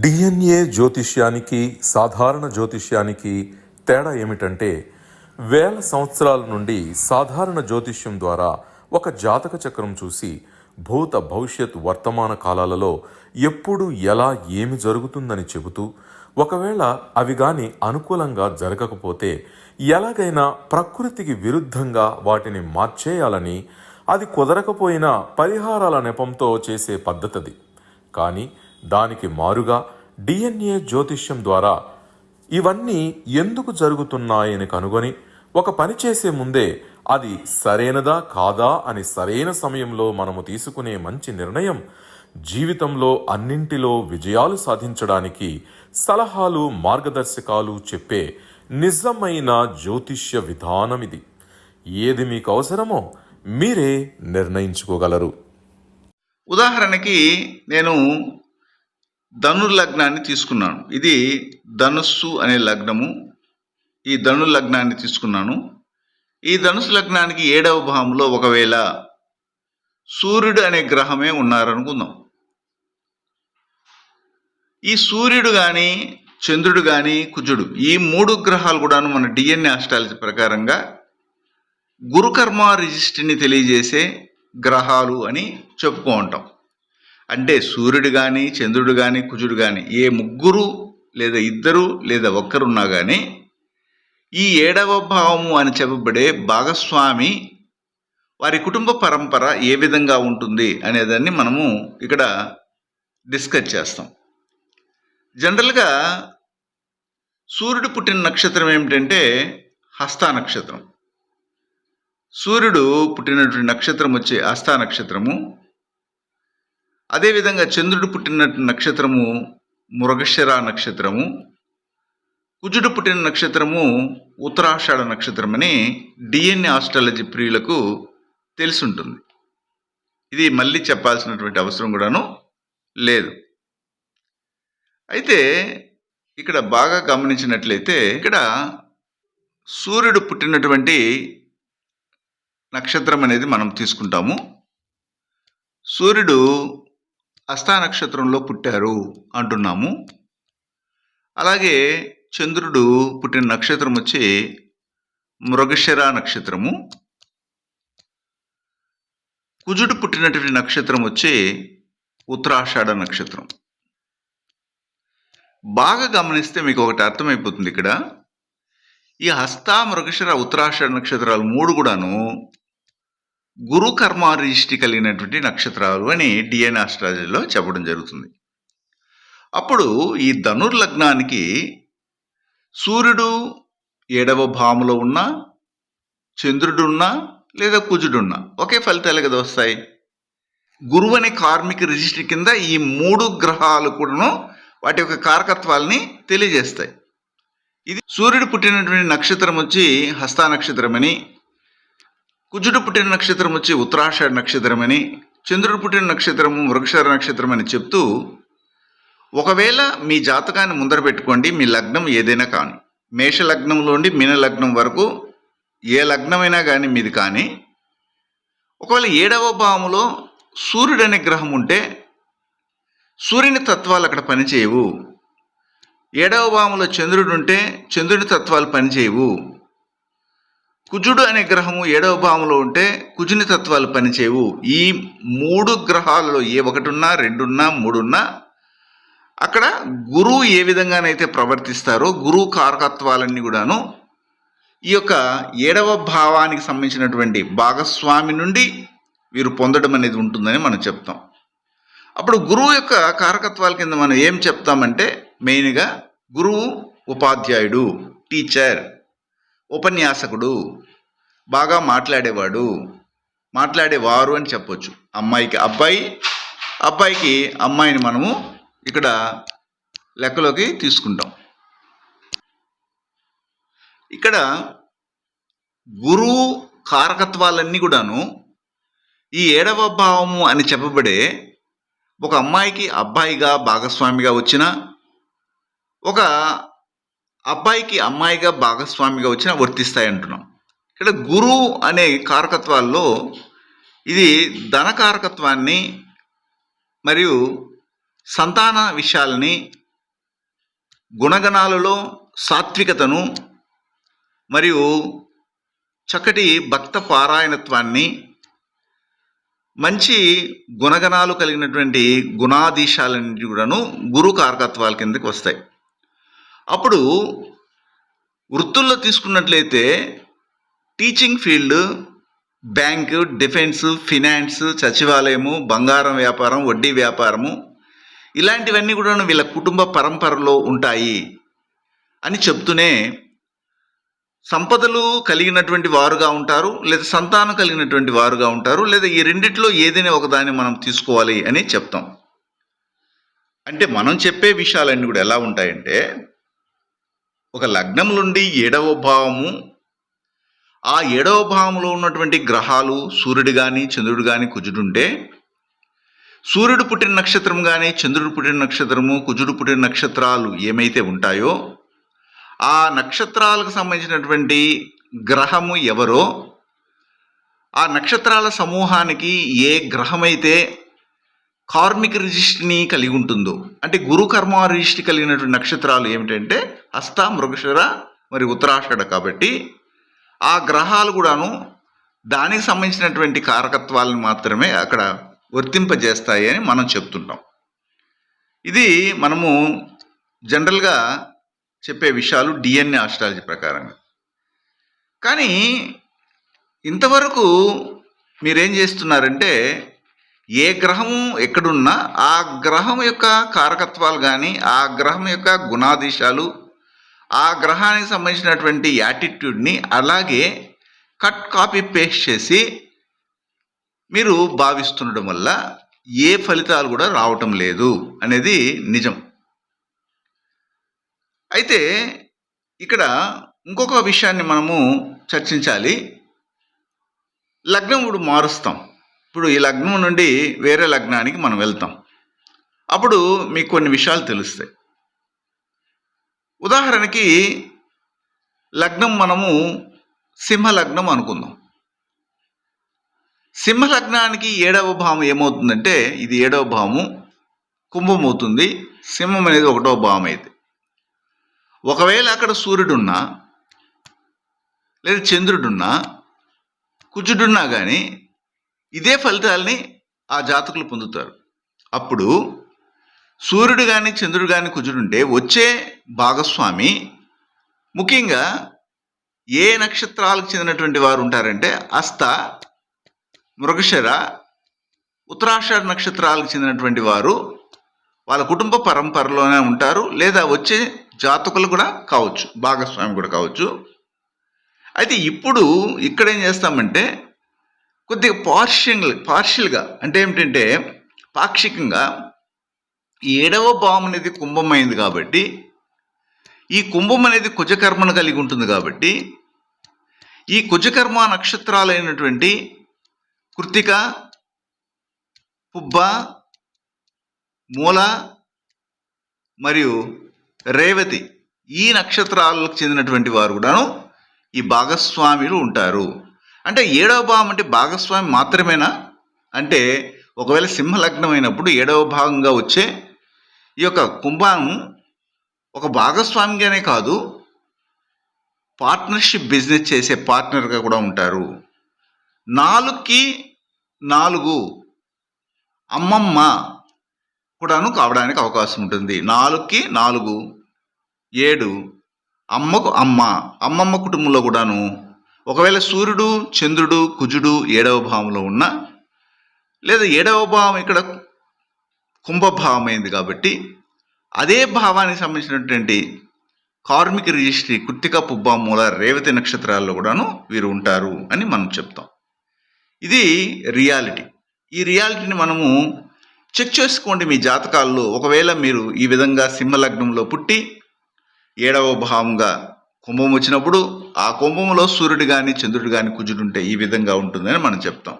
DNA జ్యోతిష్యానికి సాధారణ జ్యోతిష్యానికి తేడా ఏమిటంటే, వేల సంవత్సరాల నుండి సాధారణ జ్యోతిష్యం ద్వారా ఒక జాతక చక్రం చూసి భూత భవిష్యత్ వర్తమాన కాలాలలో ఎప్పుడు ఎలా ఏమి జరుగుతుందని చెబుతూ, ఒకవేళ అవి గాని అనుకూలంగా జరగకపోతే ఎలాగైనా ప్రకృతికి విరుద్ధంగా వాటిని మార్చేయాలని, అది కుదరకపోయినా పరిహారాల నెపంతో చేసే పద్ధతిది. కానీ దానికి మారుగా డిఎన్ఏ జ్యోతిష్యం ద్వారా ఇవన్నీ ఎందుకు జరుగుతున్నాయని కనుగొని ఒక పని చేసే ముందే అది సరైనదా కాదా అని సరైన సమయంలో మనము తీసుకునే మంచి నిర్ణయం జీవితంలో అన్నింటిలో విజయాలు సాధించడానికి సలహాలు మార్గదర్శకాలు చెప్పే నిజమైన జ్యోతిష్య విధానం ఇది. ఏది మీకు అవసరమో మీరే నిర్ణయించుకోగలరు. ఉదాహరణకి నేను ధనుర్లగ్నాన్ని తీసుకున్నాను. ఇది ధనుస్సు అనే లగ్నము. ఈ ధనుర్లగ్నాన్ని తీసుకున్నాను. ఈ ధనుసు లగ్నానికి 7వ భావంలో ఒకవేళ సూర్యుడు అనే గ్రహమే ఉన్నారనుకుందాం. ఈ సూర్యుడు కానీ, చంద్రుడు కానీ, కుజుడు, ఈ 3 గ్రహాలు కూడాను మన డిఎన్ఏ ఆస్ట్రాలజీ ప్రకారంగా గురుకర్మ రిజిస్ట్రీని తెలియజేసే గ్రహాలు అని చెప్పుకో ఉంటాం. అంటే సూర్యుడు కానీ, చంద్రుడు కానీ, కుజుడు కానీ ఏ ముగ్గురు లేదా ఇద్దరు లేదా ఒక్కరున్నా కానీ ఈ 7వ భావము అని చెప్పబడే భాగస్వామి వారి కుటుంబ పరంపర ఏ విధంగా ఉంటుంది అనేదాన్ని మనము ఇక్కడ డిస్కస్ చేస్తాం. జనరల్గా సూర్యుడు పుట్టిన నక్షత్రం ఏమిటంటే హస్త నక్షత్రం. సూర్యుడు పుట్టినటువంటి నక్షత్రం వచ్చే హస్త నక్షత్రము. అదేవిధంగా చంద్రుడు పుట్టిన నక్షత్రము మృగశిర నక్షత్రము. కుజుడు పుట్టిన నక్షత్రము ఉత్తరాషాఢ నక్షత్రం అని డిఎన్ఏ ఆస్ట్రాలజీ ప్రియులకు తెలిసి ఉంటుంది. ఇది మళ్ళీ చెప్పాల్సినటువంటి అవసరం కూడాను లేదు. అయితే ఇక్కడ బాగా గమనించినట్లయితే ఇక్కడ సూర్యుడు పుట్టినటువంటి నక్షత్రం అనేది మనం తీసుకుంటాము. సూర్యుడు హస్త నక్షత్రంలో పుట్టారు అంటున్నాము. అలాగే చంద్రుడు పుట్టిన నక్షత్రం వచ్చి మృగశిర నక్షత్రము. కుజుడు పుట్టినటువంటి నక్షత్రం వచ్చి ఉత్తరాషాఢ నక్షత్రం. బాగా గమనిస్తే మీకు ఒకటి అర్థమైపోతుంది. ఇక్కడ ఈ హస్త, మృగశిర, ఉత్తరాషాఢ నక్షత్రాలు 3 కూడాను గురు కర్మ రిజిస్ట్రీ కలిగినటువంటి నక్షత్రాలు అని డిఎన్ఏ ఆస్ట్రాలజీలో చెప్పడం జరుగుతుంది. అప్పుడు ఈ ధనుర్లగ్నానికి సూర్యుడు 7వ భావంలో ఉన్నా, చంద్రుడున్నా లేదా కుజుడున్నా ఒకే ఫలితాలు కదా వస్తాయి. గురువు అనే కార్మిక రిజిస్ట్రీ కింద ఈ 3 గ్రహాలు కూడాను వాటి యొక్క కారకత్వాలని తెలియజేస్తాయి. ఇది సూర్యుడు పుట్టినటువంటి నక్షత్రం వచ్చి హస్త నక్షత్రం అని, కుజుడు పుట్టిన నక్షత్రం వచ్చి ఉత్తరాషాఢ నక్షత్రం అని, చంద్రుడు పుట్టిన నక్షత్రము మృగశిర నక్షత్రం అని చెప్తూ, ఒకవేళ మీ జాతకాన్ని ముందర పెట్టుకోండి. మీ లగ్నం ఏదైనా కానీ, మేష లగ్నంలోండి మీన లగ్నం వరకు ఏ లగ్నమైనా కానీ మీది కానీ, ఒకవేళ 7వ భావంలో సూర్యుడు అనే గ్రహం ఉంటే సూర్యుని తత్వాలు అక్కడ పనిచేయవు. 7వ భావంలో చంద్రుడు ఉంటే చంద్రుని తత్వాలు పనిచేయవు. కుజుడు అనే గ్రహము 7వ భావంలో ఉంటే కుజుని తత్వాలు పనిచేయవు. ఈ 3 గ్రహాలలో ఏ ఒకటి ఉన్నా, 2 ఉన్నా, 3 ఉన్నా అక్కడ గురువు ఏ విధంగానైతే ప్రవర్తిస్తారో గురువు కారకత్వాలన్నీ కూడాను ఈ యొక్క 7వ భావానికి సంబంధించినటువంటి భాగస్వామి నుండి వీరు పొందడం అనేది ఉంటుందని మనం చెప్తాం. అప్పుడు గురువు యొక్క కారకత్వాల కింద మనం ఏం చెప్తామంటే, మెయిన్గా గురువు ఉపాధ్యాయుడు, టీచర్, ఉపన్యాసకుడు, బాగా మాట్లాడేవాడు, మాట్లాడేవారు అని చెప్పొచ్చు. అమ్మాయికి అబ్బాయి, అబ్బాయికి అమ్మాయిని మనము ఇక్కడ లెక్కలోకి తీసుకుంటాం. ఇక్కడ గురువు కారకత్వాలన్నీ కూడాను ఈ 7వ భావము అని చెప్పబడే ఒక అమ్మాయికి అబ్బాయిగా భాగస్వామిగా వచ్చిన, ఒక అబ్బాయికి అమ్మాయిగా భాగస్వామిగా వచ్చినా వర్తిస్తాయి అంటున్నాం. ఇక్కడ గురువు అనే కారకత్వాల్లో ఇది ధన కారకత్వాన్ని మరియు సంతాన విషయాలని గుణగణాలలో సాత్వికతను మరియు చక్కటి భక్త పారాయణత్వాన్ని, మంచి గుణగణాలు కలిగినటువంటి గుణాధీశాలన్నింటి కూడాను గురు కారకత్వాల కిందకి వస్తాయి. అప్పుడు వృత్తుల్లో తీసుకున్నట్లయితే teaching field, bank, defence, finance, సచివాలయము, బంగారం వ్యాపారం, వడ్డీ వ్యాపారము, ఇలాంటివన్నీ కూడా వీళ్ళ కుటుంబ పరంపరలో ఉంటాయి అని చెప్తూనే సంపదలు కలిగినటువంటి వారుగా ఉంటారు, లేదా సంతానం కలిగినటువంటి వారుగా ఉంటారు, లేదా ఈ రెండిట్లో ఏదైనా ఒకదాన్ని మనం తీసుకోవాలి అని చెప్తాం. అంటే మనం చెప్పే విషయాలన్నీ కూడా ఎలా ఉంటాయంటే, ఒక లగ్నం నుండి 7వ భావము, ఆ 7వ భావంలో ఉన్నటువంటి గ్రహాలు సూర్యుడు కానీ చంద్రుడు కానీ కుజుడుంటే, సూర్యుడు పుట్టిన నక్షత్రం కానీ చంద్రుడు పుట్టిన నక్షత్రము కుజుడు పుట్టిన నక్షత్రాలు ఏమైతే ఉంటాయో ఆ నక్షత్రాలకు సంబంధించినటువంటి గ్రహము ఎవరో, ఆ నక్షత్రాల సమూహానికి ఏ గ్రహమైతే కార్మిక రిజిస్ట్ని కలిగి ఉంటుందో, అంటే గురు కర్మ రిజిస్ట్రీ కలిగినటువంటి నక్షత్రాలు ఏమిటంటే హస్త, మృగశిర మరి ఉత్తరాషాఢ. కాబట్టి ఆ గ్రహాలు కూడాను దానికి సంబంధించినటువంటి కారకత్వాలను మాత్రమే అక్కడ వర్తింపజేస్తాయి అని మనం చెప్తుంటాం. ఇది మనము జనరల్గా చెప్పే విషయాలు డిఎన్ఏ ఆస్ట్రాలజీ ప్రకారంగా. కానీ ఇంతవరకు మీరేం చేస్తున్నారంటే, ఏ గ్రహము ఎక్కడున్నా ఆ గ్రహం యొక్క కారకత్వాలు కానీ, ఆ గ్రహం యొక్క గుణాధీశాలు, ఆ గ్రహానికి సంబంధించినటువంటి యాటిట్యూడ్ని అలాగే కట్ కాపీ పేస్ట్ చేసి మీరు భావిస్తుండడం వల్ల ఏ ఫలితాలు కూడా రావటం లేదు అనేది నిజం. అయితే ఇక్కడ ఇంకొక విషయాన్ని మనము చర్చించాలి. లగ్నం ఇప్పుడు మారుస్తాం. ఇప్పుడు ఈ లగ్నం నుండి వేరే లగ్నానికి మనం వెళ్తాం. అప్పుడు మీకు కొన్ని విషయాలు తెలుస్తాయి. ఉదాహరణకి లగ్నం మనము సింహ లగ్నం అనుకుందాం. సింహ లగ్నానికి 7వ భావం ఏమవుతుందంటే, ఇది 7వ భావము కుంభం అవుతుంది. సింహం అనేది 1వ భావం అయితే, ఒకవేళ అక్కడ సూర్యుడున్నా లేదా చంద్రుడున్నా కుజుడున్నా కానీ ఇదే ఫలితాలని ఆ జాతకులు పొందుతారు. అప్పుడు సూర్యుడు కానీ చంద్రుడు కానీ కుజుడుంటే వచ్చే భాగస్వామి ముఖ్యంగా ఏ నక్షత్రాలకు చెందినటువంటి వారు ఉంటారంటే హస్త, మృగశిర, ఉత్తరాషాఢ నక్షత్రాలకు చెందినటువంటి వారు వాళ్ళ కుటుంబ పరంపరలోనే ఉంటారు, లేదా వచ్చే జాతకులు కూడా కావచ్చు, భాగస్వామి కూడా కావచ్చు. అయితే ఇప్పుడు ఇక్కడ ఏం చేస్తామంటే కొద్దిగా పార్షియల్గా అంటే ఏమిటంటే పాక్షికంగా 7వ భావం అనేది కుంభమైంది కాబట్టి, ఈ కుంభం అనేది కుజకర్మను కలిగి ఉంటుంది కాబట్టి, ఈ కుజకర్మ నక్షత్రాలైనటువంటి కృత్తిక, పుబ్బ, మూల మరియు రేవతి ఈ నక్షత్రాలకు చెందినటువంటి వారు కూడాను ఈ భాగస్వాములు ఉంటారు. అంటే 7వ భావం అంటే భాగస్వామి మాత్రమేనా అంటే, ఒకవేళ సింహలగ్నం అయినప్పుడు 7వ భాగంగా వచ్చే ఈ యొక్క కుంభం ఒక భాగస్వామిగానే కాదు, పార్ట్నర్షిప్ బిజినెస్ చేసే పార్ట్నర్గా కూడా ఉంటారు. 4కి 4 అమ్మమ్మ కూడాను కావడానికి అవకాశం ఉంటుంది. 4కి 4 7 అమ్మకు అమ్మ, అమ్మమ్మ కుటుంబంలో కూడాను ఒకవేళ సూర్యుడు చంద్రుడు కుజుడు 7వ భావంలో ఉన్నా, లేదా 7వ భావం ఇక్కడ కుంభభావం అయింది కాబట్టి అదే భావానికి సంబంధించినటువంటి కార్మిక రిజిస్ట్రీ కృత్తిక, పుబ్బ, మూల, రేవతి నక్షత్రాల్లో కూడాను వీరు ఉంటారు అని మనం చెప్తాం. ఇది రియాలిటీ. ఈ రియాలిటీని మనము చెక్ చేసుకోండి మీ జాతకాల్లో. ఒకవేళ మీరు ఈ విధంగా సింహలగ్నంలో పుట్టి 7వ భావంగా కుంభం వచ్చినప్పుడు ఆ కుంభంలో సూర్యుడు కానీ చంద్రుడు కానీ కుజుడు ఉంటే ఈ విధంగా ఉంటుందని మనం చెప్తాం.